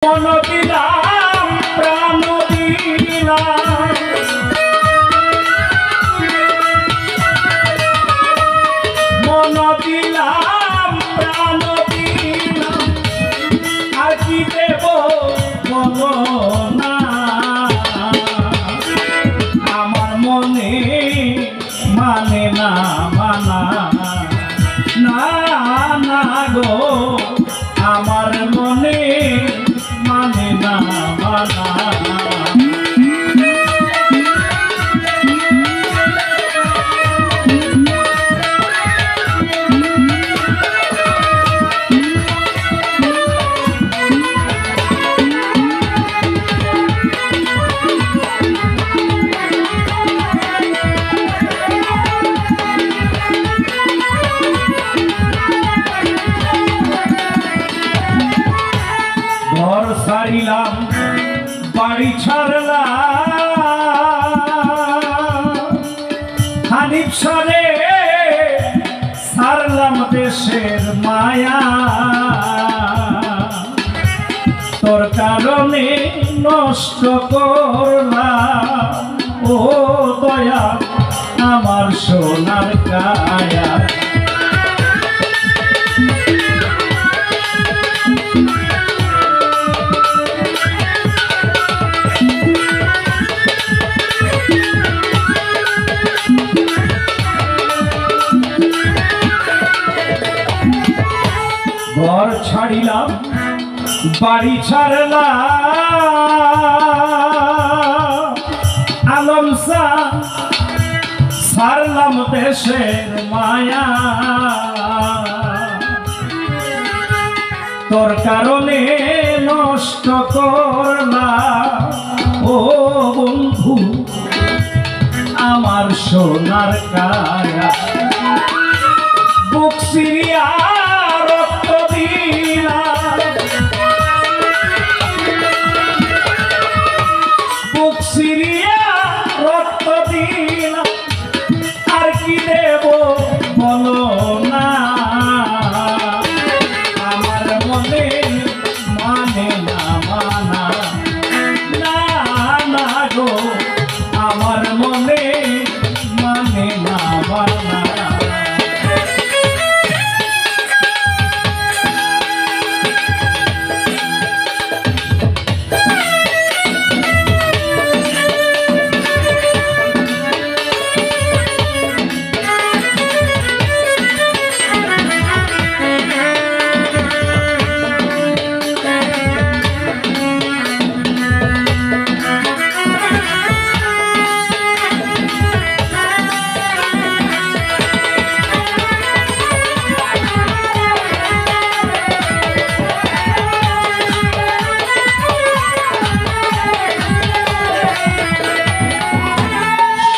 মন দিলাম প্রাণ দিলাম মন দিলাম প্রাণ দিলাম আর কি দেব বলো না আমার মনে মানে না মানা না না গো আমার মনে মানে না মানা ঘর ছাড়িলাম বাড়ি ছাড়লাম হানিফ সরে ছাড়লাম দেশের মায়া তোর কারণে নষ্ট করলাম ও দয়া আমার সোনার কায়া ঘর ছাড়িলাম বাড়ি ছাড়লাম আলম ছাড়লাম দেশের মায়া তোর কারণে নষ্ট করলাম ও বন্ধু আমার সোনার কায়া বুক সিরিয়া রক্ত দিলাম আর কি দেব বলো না আমার মনে মানে না মানা না না গো আমার মনে মানে না মানা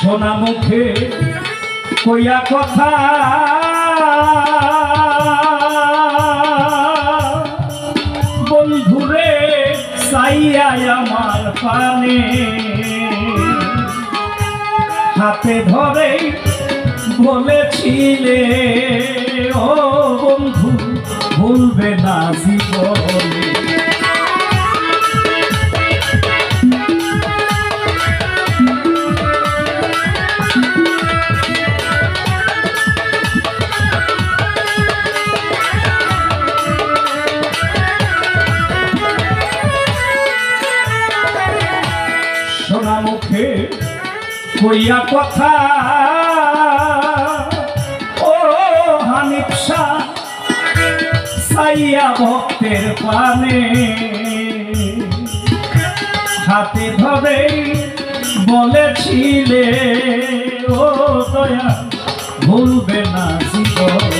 সোনা মুখে কইয়া কথা বন্ধুরে চাইয়া আমার পানে হাতে ধরে বলেছিলে ও বন্ধু ভুলবে না জীবনে সোনা মুখে কইয়া কথা ও হানিফ চাইয়া ভক্তের পানে হাতে ধরে বলেছিলে ও দয়া ভুলবে না জীবন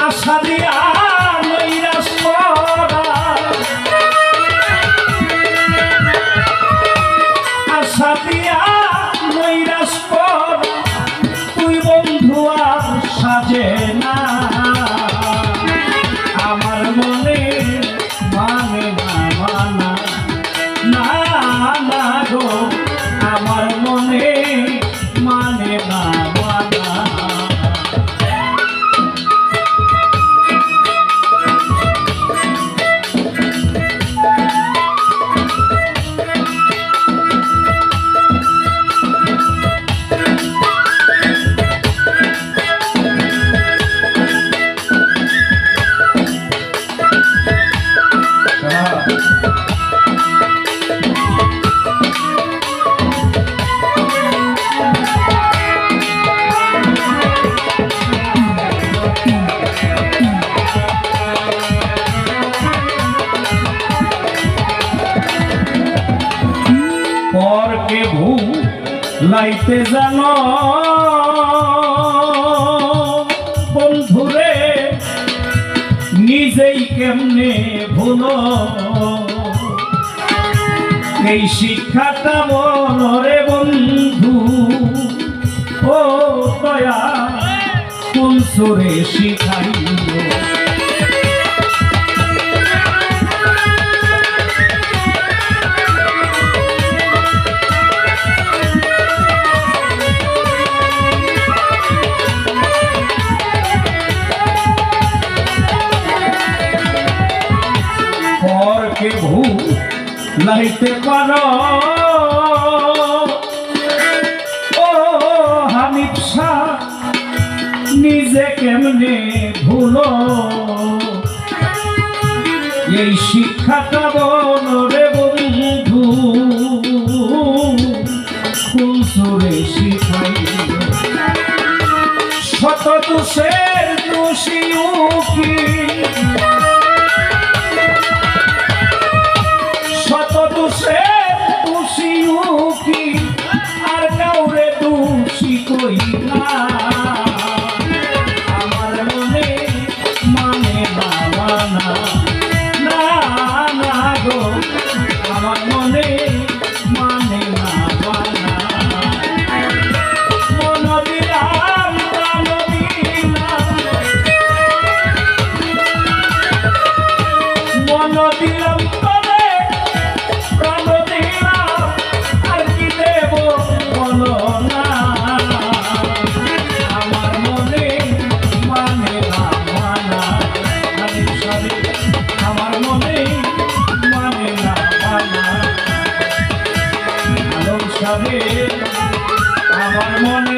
আশা দিয়া নৈরাশ করা আশা দিয়া নৈরাশ করা তুই বন্ধু আর সাজে না আমার মনে মানে না মানা না না গো আমার মনে মানে না মানা লাইতে জানো বন্ধুরে নিজেই কেমনে ভুলো এই শিক্ষাটা বলো রে বন্ধু ও দয়া কোন সুরে শিখাইলো পরকে ভূত লাইতে পারো ও হানিফ শাহ নিজে কেমনে ভুলো এই শিক্ষাটা বলো রে বন্ধু কোন সুরে শিখাইলো শত দোষের দোষী কি শত দোষের দোষী কি আর কাউরে দোষী কই না আমার মনে মানে না মানা না না গো আমার মনে মানে না মানা মন দিলাম প্রাণ দিলাম মন দিলাম আমার মনে